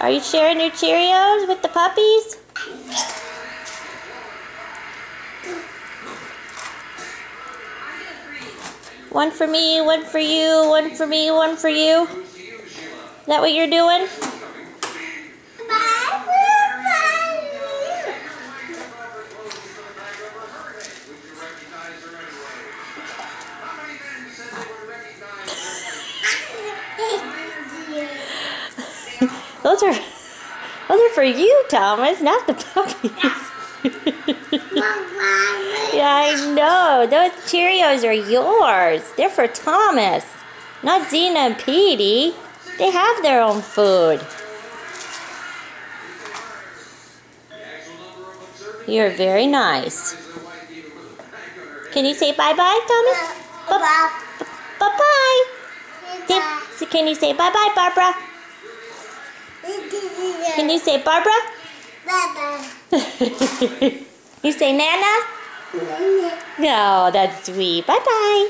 Are you sharing your Cheerios with the puppies? One for me, one for you, one for me, one for you. Is that what you're doing? Those are for you, Thomas, not the puppies. Yeah, I know. Those Cheerios are yours. They're for Thomas, not Dina and Petey. They have their own food. You're very nice. Can you say bye-bye, Thomas? Bye-bye. Can you say bye-bye, Barbara? Can you say Barbara? Bye-bye. You say Nana? No, that's sweet. Bye-bye.